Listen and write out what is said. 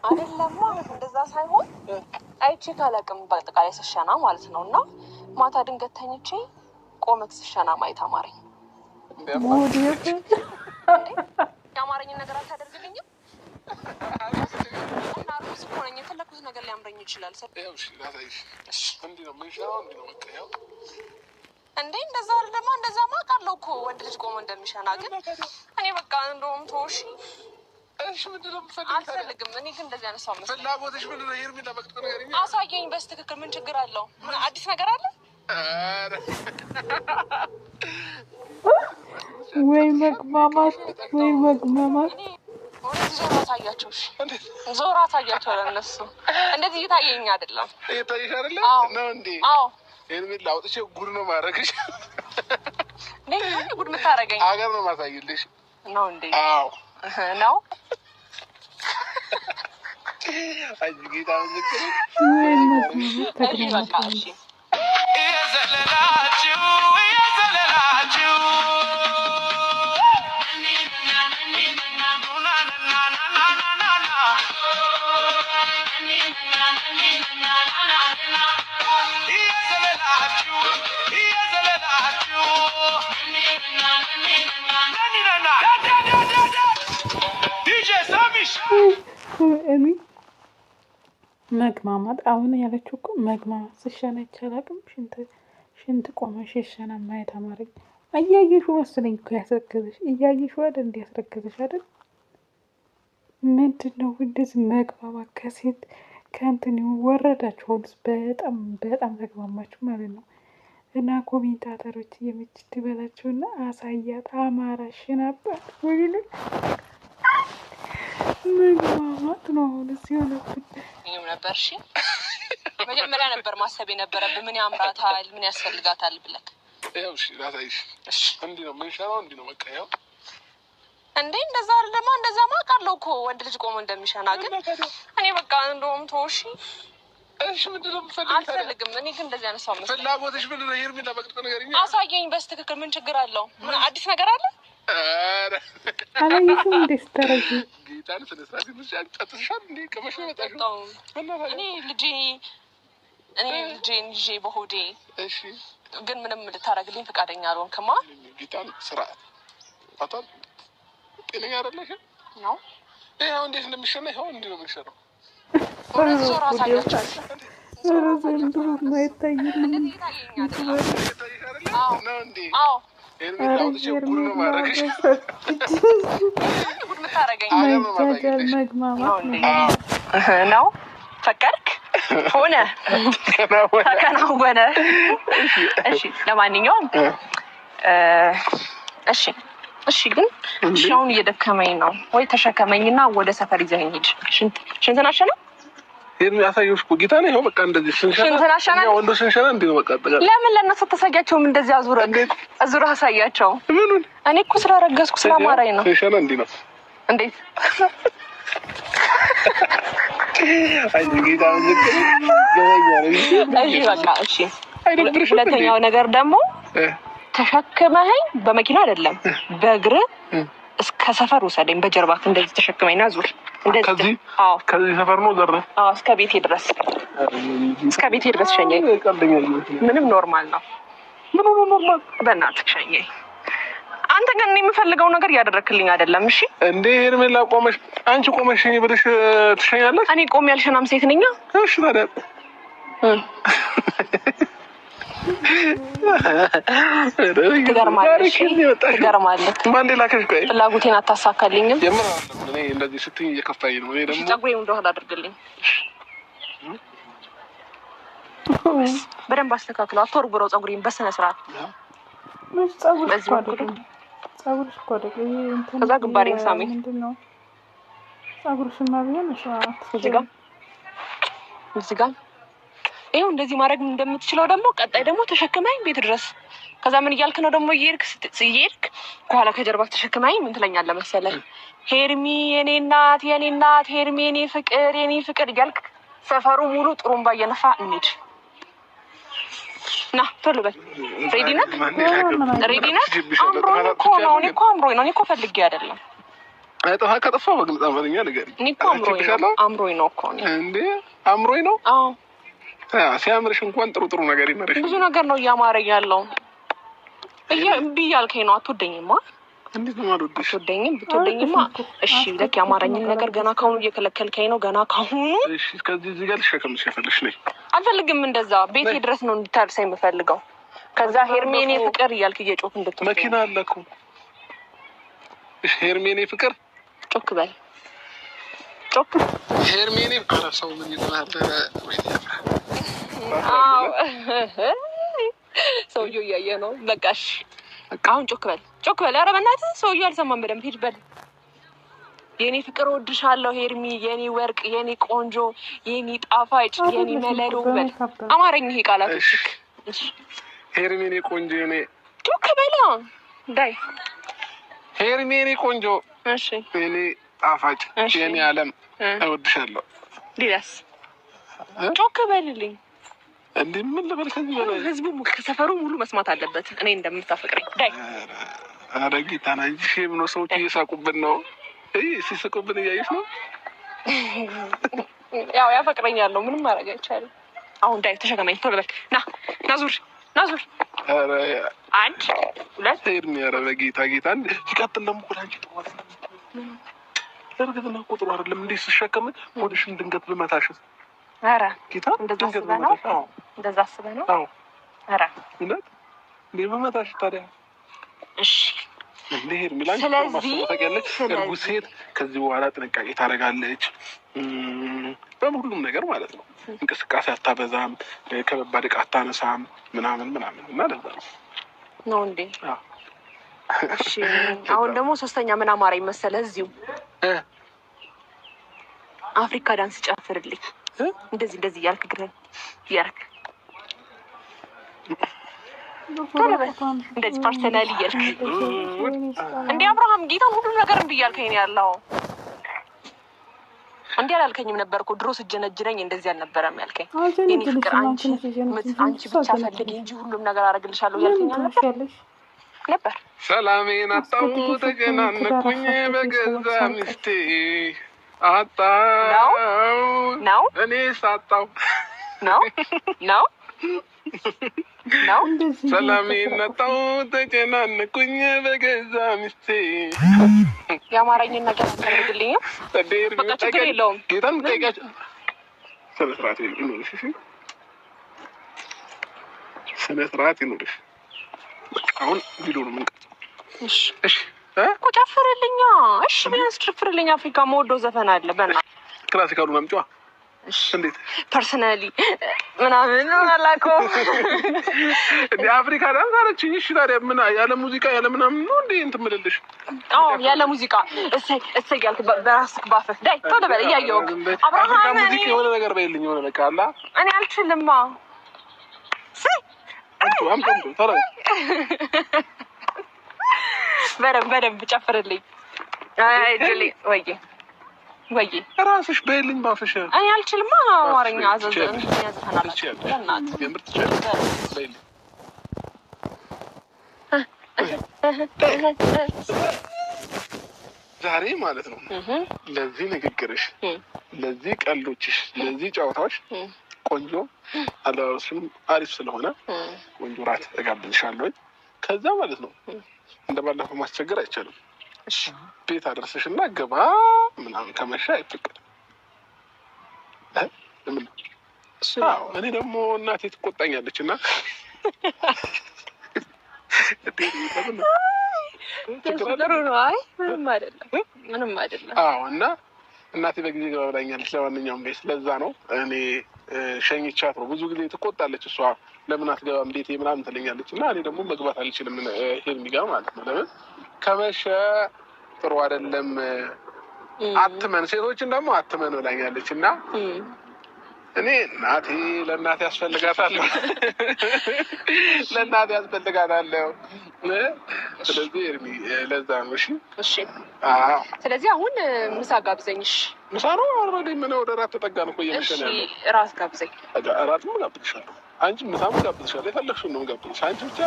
አይደለም እንደዛ ሳይሆን አይቼ ካላቅም በአጠቃላይ ስሸና ማለት ነው። እና ማታ ድንገት ተኝቼ ቆመክ ስሸና ማየት አማረኝ። የአማረኝ ነገር አታደርግልኝም? ናርስ እኮ ነኝ። የፈለኩት ነገር ሊያምረኝ ይችላል። እንዴ እንደዛ አይደለማ። እንደዛማ አውቃለሁ እኮ ወንድ ልጅ ቆሞ እንደሚሸና። ግን እኔ በቃ እንደውም ተወሺ አልፈልግም። እኔ ግን እንደዚህ አይነት ሰው አሳየኝ በስትክክል። ምን ችግር አለው? ምን አዲስ ነገር አለ? ወይ መግማማት ወይ መግማማት። ዞር አሳያቸው። ዞር አሳያቸው። ለእነሱ እንደዚህ እየታየኝ አይደለም። እየታየሽ አይደለ? ነው እንዴ? አዎ ይሄን ላውጥቼ ጉድ ነው ማረግሽ። ጉድ የምታረገኝ አገር ነው ማሳይልሽ ነው እንዴ? አዎ ነው። አይ ጌታ ምንክር በቃ እሺ የዘለላችሁ መግማማት አሁን ያለችው እኮ መግማማት ስሸና ይቻላልም። ሽንት ቆመሽ የሸና ማየት አማረኝ። እያየሹ መስለኝ እኮ ያስረገዘሽ። እያየሹ አይደል እንዲ ያስረገዘሽ አይደል? ምንድን ነው እንደዚህ መግባባት? ከሴት ከእንትን ወረዳችሁ። አሁንስ በጣም በጣም ተግማማችሁ ማለት ነው። እና ኮሜንታተሮች የምችት በላቸውና አሳያት አማራሽን አባት ወይ መግባባት ነው። አሁንስ የሆነብን ይህም ነበር። እሺ መጀመሪያ ነበር ማሰብ የነበረብን ምን ያምራታል ምን ያስፈልጋታል ብለክ። ያው እሺ ላሳይሽ። እሺ እንዲህ ነው ምንሻው፣ እንዲህ ነው በቃ። ያው እንዴ እንደዛ አይደለማ። እንደዛማ አውቃለሁ እኮ ወንድ ልጅ ቆሞ እንደሚሸና። ግን እኔ በቃ እንደውም ተወሺ። እሺ ምንድን ነው የምትፈልጊው? አልፈልግም። እኔ ግን እንደዚህ አይነት ሰው መስሎኝ። ፍላጎትሽ ምንድን ነው? ሄርሜላ በቅጥ ነገር አሳየኝ በስትክክል። ምን ችግር አለው? ምን አዲስ ነገር አለ? አላየሽም እንዴ ስታረጊ? ጌታን ስለስራት ጨጥሻል እንዴ? ከመሽ ነው መጣሽ? እኔ ልጄን ይዤ በሆዴ። እሺ ግን ምንም ልታረግልኝ ፈቃደኛ አልሆንክማ። ጌታን ስርዓት አታል ጤነኛ አይደለሽም ነው። ይኸው እንዴት እንደሚሸና ይኸው እንዲህ ነው የሚሸናው። ዞር አሳያቸው። ዘንድሮ ማይታይልም ነው እንዴ? አዎ ነው። ፈቀድክ ሆነ ተከናወነ። እሺ ለማንኛውም እሺ ግን አሁን እየደከመኝ ነው። ወይ ተሸከመኝና ወደ ሰፈር ይዘኸኝ ሂድ። ሽንትን አሸና ይሄን ያሳየውሽ እኮ ጌታ ነው። ይኸው በቃ እንደዚህ ሽንሸና ያው ወንዶ ሽንሸና እንዴ ነው በቃ። ለምን ለነሱ ተሳያቸውም እንደዚህ አዙረ አሳያቸው። ምኑን? እኔ እኮ ስላረገዝኩ ስላማራኝ ነው። ሽንሸና እንዴ ነው። እንዴት? አይ ጌታ ምንክር ገበያ። እሺ በቃ እሺ። ሁለተኛው ነገር ደግሞ ተሸክመኸኝ በመኪና አይደለም በእግር እስከ ሰፈር ውሰደኝ። በጀርባክ እንደዚህ ተሸክመኝና ዙር። እንደዚህ ከዚህ ሰፈር ነው ዘር ነው። እስከ ቤቴ ድረስ ሸኘኝ። ምንም ኖርማል ነው። ምንም ኖርማል። በእናትህ ሸኘኝ። አንተ ግን እኔ የምፈልገው ነገር እያደረክልኝ አይደለም። እሺ እንዴ ሄርሜላ ቆመሽ አንቺ ቆመሽ ብለሽ ትሸኛለሽ? እኔ ቆሜ ያልሸናም ሴት ነኝ። እሺ ታዲያ ትገርማለህ። ማን ላከሽ? ቆይ ፍላጎቴን አታሳካልኝም። የምር እኔ እንደዚህ ስትኝ እየከፋኝ ነው። እኔ ደግሞ ፀጉሬ እንደሆነ አድርግልኝ። በደንብ አስተካክለው። አትወርውረው ፀጉሬን በስነ ስርዓት። ከዛ ግንባሬን ሳሚ። እዚህ ጋር ይኸው እንደዚህ ማድረግ እንደምትችለው ደግሞ ቀጣይ ደግሞ ተሸክመኝ ቤት ድረስ። ከዛ ምን እያልክ ነው ደግሞ? እየሄድክ ከኋላ ከጀርባ ተሸክመኝ ምን ትለኛለህ መሰለህ? ሄርሚ የኔ እናት ሄርሚ የኔ ፍቅር እያልክ ሰፈሩ ሙሉ ጥሩምባ እየነፋ እንሂድ። ና ቶሎ በል። ሬዲ ነህ? አምሮኝ እኮ ነው። እኔ እኮ ፈልጌ አይደለም። አይጠፋ ከጠፋ በግልጽ አማርኛ ንገሪኝ። እኔ እኮ አምሮኝ ነው እኮ እንዴ አምሮኝ ነው። አዎ ሲያምርሽ እንኳን ጥሩ ጥሩ ነገር ይመርሽ። ብዙ ነገር ነው እያማረኝ ያለው። እምቢ እያልከኝ ነው። አትወደኝማ? እንዴት ነው የማልወድሽ? አትወደኝም? ብትወደኝማ እሺ። ልክ ያማረኝን ነገር ገና ካሁኑ እየከለከልከኝ ነው። ገና ካሁኑ እሺ። ከዚህ እዚህ ጋር ልሸከምሽ የፈለግሽ ነኝ። አልፈልግም። እንደዛ ቤቴ ድረስ ነው እንድታርሰኝ የምፈልገው። ከዛ ሄርሜኔ ፍቅር እያልክ እየጮክ እንድትወስድ መኪና አለ እኮ። ሄርሜኔ ፍቅር ጮክ በል ጮክ። ሄርሜኔ ኧረ ሰው ምን ይላል? ሰውዬው እያየ ነው። በቃ እሺ አሁን ጮክ በል ጮክ በል። ኧረ በእናትህ ሰውዬው አልሰማም በደንብ። ሂድ በል። የኔ ፍቅር እወድሻለሁ ሄርሚ፣ የኔ ወርቅ፣ የኔ ቆንጆ፣ የኔ ጣፋጭ፣ የኔ መለሎ በል። አማረኝ ይሄ ቃላቶች። እሺ ሄርሜኔ ቆንጆ፣ የኔ ጮክ በል ዳይ። ሄርሜኔ ቆንጆ፣ እሺ የኔ ጣፋጭ፣ የኔ ዓለም እወድሻለሁ። ሌላስ ጮክ በልልኝ። እንዴ ምን ልበል? ከዚህ በላይ ህዝቡ ከሰፈሩ ሙሉ መስማት አለበት እኔ እንደምታፈቅረኝ። ዳይ ኧረ ጌታ ና እንጂ ሼም ነው። ሰዎች እየሳቁብን ነው። ሲስቁብን እያየሽ ነው። ያው ያፈቅረኛል ነው። ምንም ማድረግ አይቻልም። አሁን ዳይ ተሸከመኝ። ቶሎ በል ና ዙር ናዙር። ኧረ አንድ ሁለት ሄድን። ኧረ በጌታ ጌታ ሲቀጥል ደግሞ እኮ ለአንቺ ጥሩ አይደለም። እርግጥና እኮ ጥሩ አይደለም። እንዴት ስሸከም ሆድሽን ድንገት ብመታሽስ? ኧረ ጌታ እንደዛ አስበህ ነው? እንደዛ አስበህ ነው? አዎ ኧረ እውነት እንዴ በመታሽ ታዲያ? እሺ እንዴ ሄርሜላ ታውቂያለሽ፣ እርጉዝ ሴት ከዚህ በኋላ ጥንቃቄ ታደርጋለች በሁሉም ነገር ማለት ነው። እንቅስቃሴ አታበዛም፣ ከባድ ዕቃ አታነሳም ምናምን ምናምን እና ለዛ ነው እንዴ? እሺ አሁን ደግሞ ሶስተኛ ምን አማረኝ መሰለህ? እዚሁ አፍሪካ ዳንስ ጨፍርልኝ። እንደዚህ እንደዚህ እያልክ ግረን እያልክ እንደዚህ ፐርሰናል እያልክ እንደ አብርሃም ጌታን ሁሉም ነገር እንዲህ እያልከኝ ነው ያለው። እንዲህ አላልከኝም ነበር እኮ ድሮ ስጀነጅነኝ እንደዚህ አልነበረም ያልከኝ። የኔ ፍቅር አንቺ ብቻ ፈልጊ እንጂ ሁሉም ነገር አደርግልሻለሁ እያልከኝ ነበር። ሰላሜን አጣሁ ተጨናነኩኝ በገዛ ሚስቴ አጣሁ ነው እኔ ሳጣሁ ነው ሰላሜን አጣሁ ተጨናነኩኝ በገዛ ሚስቴ። የአማርኝን ነገር አታደርግልኝ። በቃ ችግር የለውም። ጌታን ጠይቂያቸው። ስነ ስርዓት ይኑርሽ፣ ስነ ስርዓት ይኑርሽ። አሁን ቪዲዮ ነው የምንቀርጸው። እሺ እኮ ጨፍርልኛ። እሺ ቢያንስ ጨፍርልኛ። አፍሪካ መወደው ዘፈን አለ በእናትህ። ክላሲካሉ አምጪዋ። እንዴት ፐርሰናሊ ምናምን አላውቀውም። እንደ አፍሪካ ዳንስ አለችኝ። እሺ ታዲያ ምን ያለ ሙዚቃ ያለ ምናምን ነው እንዴ እንትን የምልልሽ? አዎ ያለ ሙዚቃ እሰይ ያልክ በራስህ ባፈህ ዳይ ቶሎ በል እያየሁህ። አብርሃም ሙዚቃ የሆነ ነገር በይልኝ። የሆነ በቃ አላ እኔ አልችልማ። በደንብ ጨፍርልኝ። አይ ጀሊ ወይ ራስሽ በይልኝ ባፍሽ። እኔ አልችልማ። አማርኛ አዘዘን ያዘፈናል። ዛሬ ማለት ነው ለዚህ ንግግርሽ፣ ለዚህ ቀልዶችሽ፣ ለዚህ ጨዋታዎች ቆንጆ አለባበስሽም አሪፍ ስለሆነ ቆንጆ ራት እጋብዝሻለሁ። ከዛ ማለት ነው እንደባለፈው ማስቸገር አይቻልም። ቤት አደረሰሽ እና ገባ ምናምን ከመሻ አይፈቀድም። እኔ ደግሞ እናቴ ትቆጣኛለች እና ምንም አይደለም። እና እናቴ በጊዜ ገባ ብላኛለች። ለማንኛውም ቤት ለዛ ነው እኔ ሸኝቻት ነው። ብዙ ጊዜ ትቆጣለች እሷ፣ ለምን አትገባም ቤቴ ምናምን ትለኛለች። እና እኔ ደግሞ መግባት አልችልም ሄርሚ ጋር ማለት ነው። ለምን ከመሸ ጥሩ አይደለም፣ አትመን፣ ሴቶችን ደግሞ አትመን ብላኛለች። እና እኔ እናቴ ለእናቴ ያስፈልጋታለሁ ለእናቴ ያስፈልጋታለሁ። ስለዚህ ኤርሚ ለዛ ነው። እሺ ስለዚህ አሁን ምሳ ጋብዘኝ። ምሳ ነው ኦልሬዲ ምን ወደ እራት ተጠጋን እኮ እየመሸን ያለው። እራት ጋብዘኝ። እራትም ጋብዝሻለሁ፣ አንቺ ምሳም ጋብዝሻለሁ። የፈለግሽውን ነው ጋብዝሽ አንቺ ብቻ